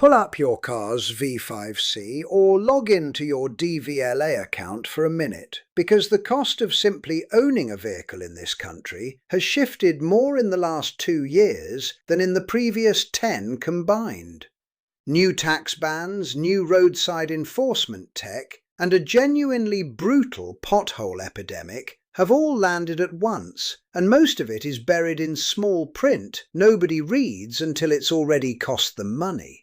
Pull up your car's V5C or log into your DVLA account for a minute, because the cost of simply owning a vehicle in this country has shifted more in the last 2 years than in the previous 10 combined. New tax bans, new roadside enforcement tech, and a genuinely brutal pothole epidemic have all landed at once, and most of it is buried in small print nobody reads until it's already cost them money.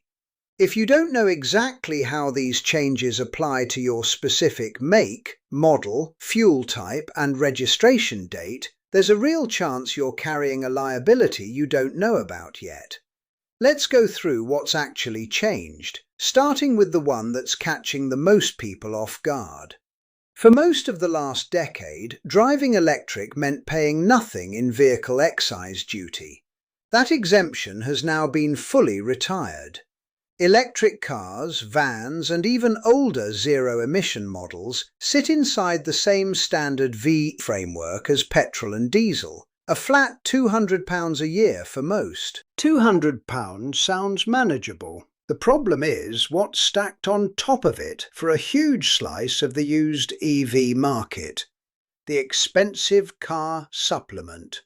If you don't know exactly how these changes apply to your specific make, model, fuel type and registration date, there's a real chance you're carrying a liability you don't know about yet. Let's go through what's actually changed, starting with the one that's catching the most people off guard. For most of the last decade, driving electric meant paying nothing in vehicle excise duty. That exemption has now been fully retired. Electric cars, vans, and even older zero-emission models sit inside the same standard V framework as petrol and diesel, a flat £200 a year for most. £200 sounds manageable. The problem is what's stacked on top of it for a huge slice of the used EV market: the expensive car supplement.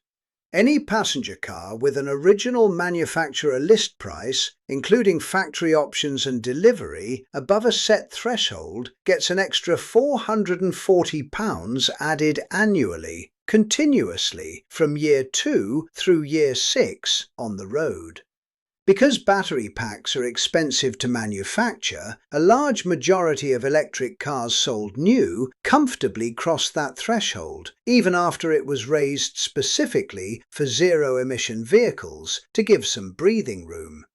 Any passenger car with an original manufacturer list price, including factory options and delivery, above a set threshold gets an extra £440 added annually, continuously, from year 2 through year 6 on the road. Because battery packs are expensive to manufacture, a large majority of electric cars sold new comfortably crossed that threshold, even after it was raised specifically for zero-emission vehicles to give some breathing room.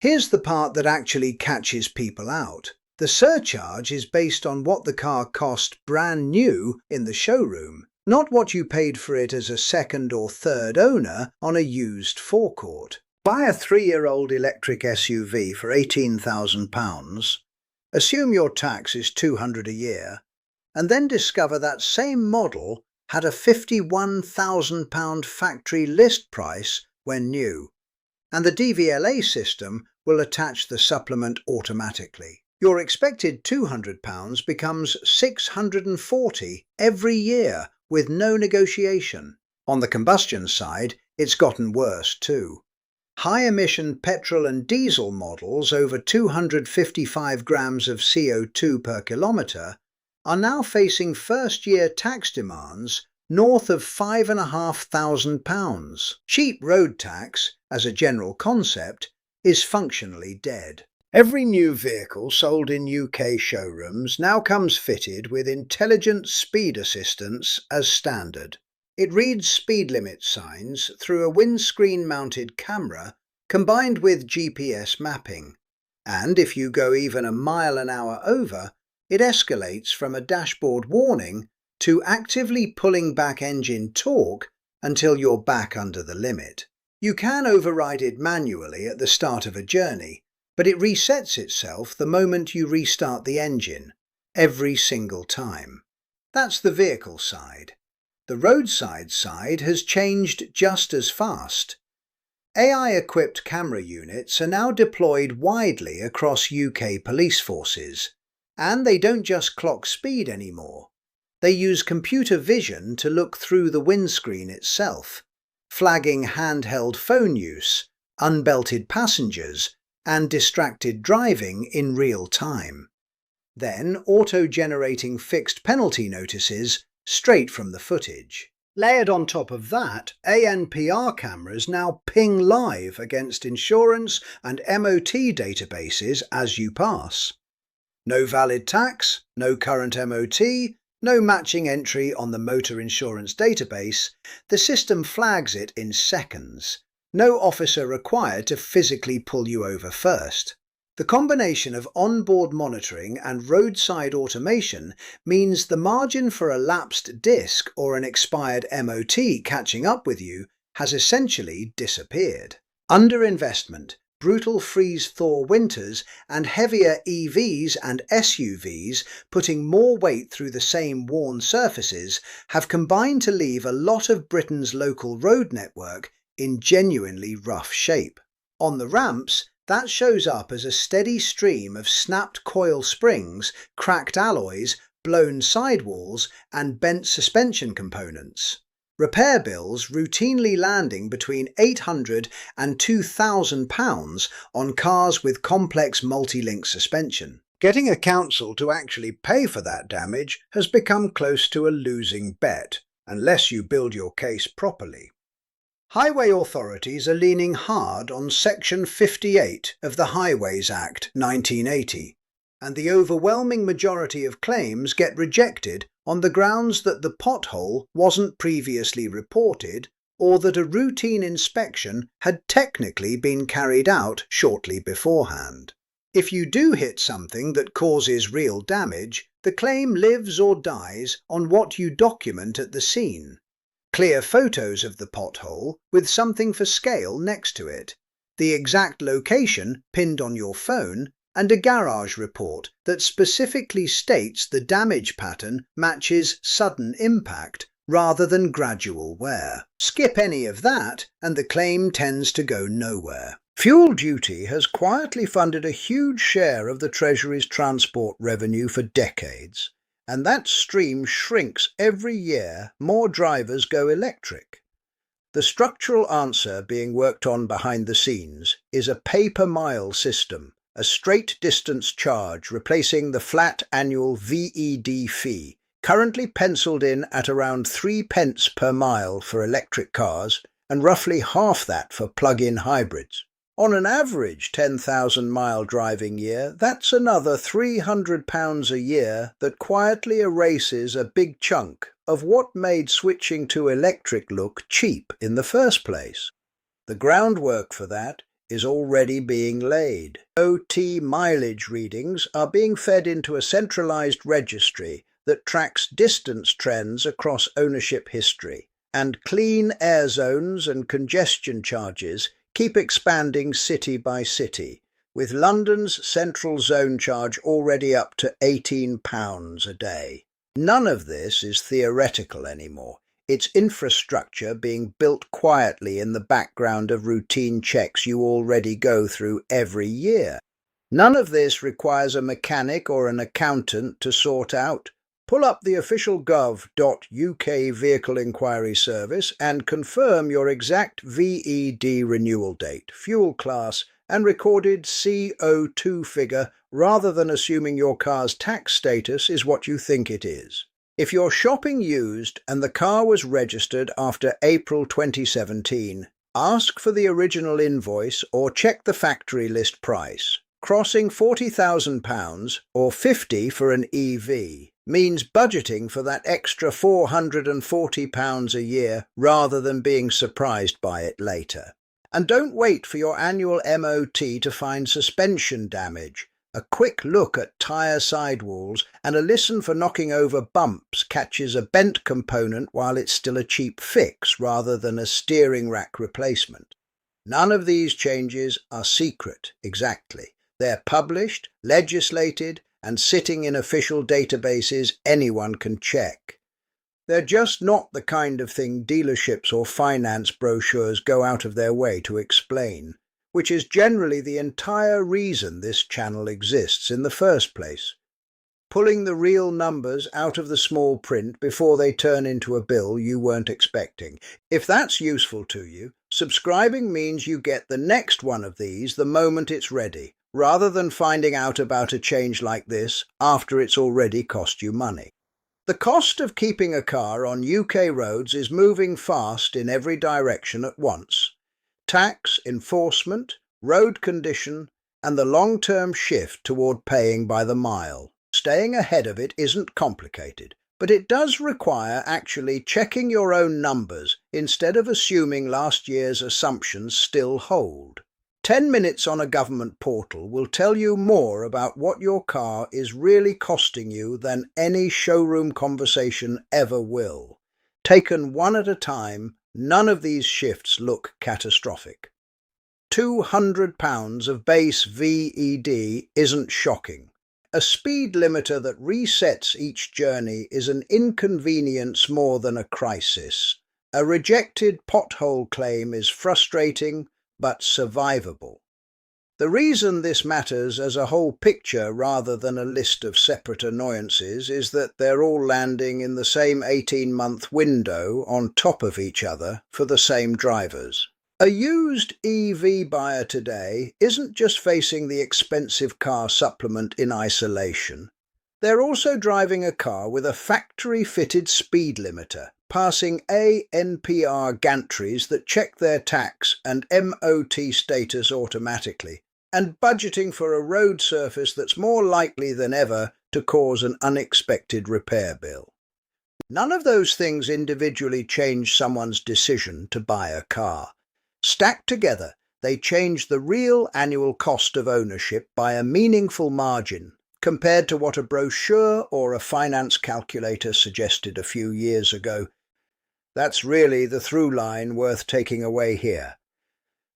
Here's the part that actually catches people out. The surcharge is based on what the car cost brand new in the showroom, not what you paid for it as a second or third owner on a used forecourt. Buy a 3-year-old electric SUV for £18,000, assume your tax is £200 a year, and then discover that same model had a £51,000 factory list price when new, and the DVLA system will attach the supplement automatically. Your expected £200 becomes £640 every year with no negotiation. On the combustion side, it's gotten worse too. High-emission petrol and diesel models over 255 grams of CO2 per kilometre are now facing first-year tax demands north of £5,500. Cheap road tax, as a general concept, is functionally dead. Every new vehicle sold in UK showrooms now comes fitted with intelligent speed assistance as standard. It reads speed limit signs through a windscreen-mounted camera combined with GPS mapping, and if you go even a mile an hour over, it escalates from a dashboard warning to actively pulling back engine torque until you're back under the limit. You can override it manually at the start of a journey, but it resets itself the moment you restart the engine, every single time. That's the vehicle side. The roadside side has changed just as fast. AI-equipped camera units are now deployed widely across UK police forces, and they don't just clock speed anymore. They use computer vision to look through the windscreen itself, flagging handheld phone use, unbelted passengers, and distracted driving in real time. Then auto-generating fixed penalty notices straight from the footage. Layered on top of that, ANPR cameras now ping live against insurance and MOT databases as you pass. No valid tax, no current MOT, no matching entry on the motor insurance database. The system flags it in seconds. No officer required to physically pull you over first. The combination of onboard monitoring and roadside automation means the margin for a lapsed disc or an expired MOT catching up with you has essentially disappeared. Underinvestment, brutal freeze-thaw winters, and heavier EVs and SUVs putting more weight through the same worn surfaces have combined to leave a lot of Britain's local road network in genuinely rough shape. On the ramps, That shows up as a steady stream of snapped coil springs, cracked alloys, blown sidewalls, and bent suspension components. Repair bills routinely landing between £800 and £2,000 on cars with complex multi-link suspension. Getting a council to actually pay for that damage has become close to a losing bet, unless you build your case properly. Highway authorities are leaning hard on Section 58 of the Highways Act 1980, and the overwhelming majority of claims get rejected on the grounds that the pothole wasn't previously reported or that a routine inspection had technically been carried out shortly beforehand. If you do hit something that causes real damage, the claim lives or dies on what you document at the scene. Clear photos of the pothole with something for scale next to it, the exact location pinned on your phone, and a garage report that specifically states the damage pattern matches sudden impact rather than gradual wear. Skip any of that and the claim tends to go nowhere. Fuel duty has quietly funded a huge share of the Treasury's transport revenue for decades, and that stream shrinks every year more drivers go electric. The structural answer being worked on behind the scenes is a pay-per-mile system, a straight distance charge replacing the flat annual VED fee, currently penciled in at around 3 pence per mile for electric cars and roughly half that for plug-in hybrids. On an average 10,000-mile driving year, that's another £300 a year that quietly erases a big chunk of what made switching to electric look cheap in the first place. The groundwork for that is already being laid. OT mileage readings are being fed into a centralised registry that tracks distance trends across ownership history, and clean air zones and congestion charges keep expanding city by city, with London's central zone charge already up to £18 a day. None of this is theoretical anymore. It's infrastructure being built quietly in the background of routine checks you already go through every year. None of this requires a mechanic or an accountant to sort out. Pull up the official gov.uk Vehicle Inquiry Service and confirm your exact VED renewal date, fuel class, and recorded CO2 figure rather than assuming your car's tax status is what you think it is. If you're shopping used and the car was registered after April 2017, ask for the original invoice or check the factory list price. Crossing £40,000 or £50 for an EV means budgeting for that extra £440 a year rather than being surprised by it later. And don't wait for your annual MOT to find suspension damage. A quick look at tyre sidewalls and a listen for knocking over bumps catches a bent component while it's still a cheap fix rather than a steering rack replacement. None of these changes are secret, exactly. They're published, legislated, and sitting in official databases anyone can check. They're just not the kind of thing dealerships or finance brochures go out of their way to explain, which is generally the entire reason this channel exists in the first place. Pulling the real numbers out of the small print before they turn into a bill you weren't expecting. If that's useful to you, subscribing means you get the next one of these the moment it's ready, rather than finding out about a change like this after it's already cost you money. The cost of keeping a car on UK roads is moving fast in every direction at once. Tax, enforcement, road condition, and the long-term shift toward paying by the mile. Staying ahead of it isn't complicated, but it does require actually checking your own numbers instead of assuming last year's assumptions still hold. 10 minutes on a government portal will tell you more about what your car is really costing you than any showroom conversation ever will. Taken one at a time, none of these shifts look catastrophic. £200 of base VED isn't shocking. A speed limiter that resets each journey is an inconvenience more than a crisis. A rejected pothole claim is frustrating but survivable. The reason this matters as a whole picture rather than a list of separate annoyances is that they're all landing in the same 18-month window on top of each other for the same drivers. A used EV buyer today isn't just facing the expensive car supplement in isolation. They're also driving a car with a factory-fitted speed limiter, passing ANPR gantries that check their tax and MOT status automatically, and budgeting for a road surface that's more likely than ever to cause an unexpected repair bill. None of those things individually change someone's decision to buy a car. Stacked together, they change the real annual cost of ownership by a meaningful margin compared to what a brochure or a finance calculator suggested a few years ago. That's really the through line worth taking away here.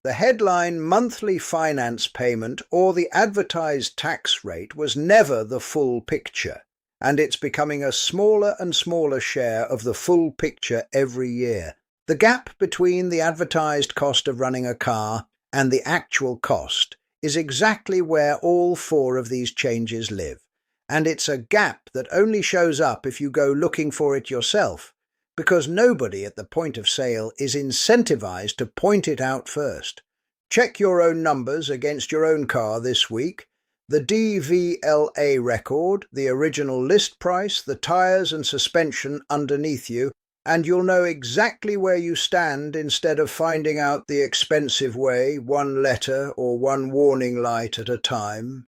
The headline monthly finance payment or the advertised tax rate was never the full picture, and it's becoming a smaller and smaller share of the full picture every year. The gap between the advertised cost of running a car and the actual cost is exactly where all four of these changes live, and it's a gap that only shows up if you go looking for it yourself, because nobody at the point of sale is incentivized to point it out first. Check your own numbers against your own car this week, the DVLA record, the original list price, the tyres and suspension underneath you, and you'll know exactly where you stand instead of finding out the expensive way, one letter or one warning light at a time.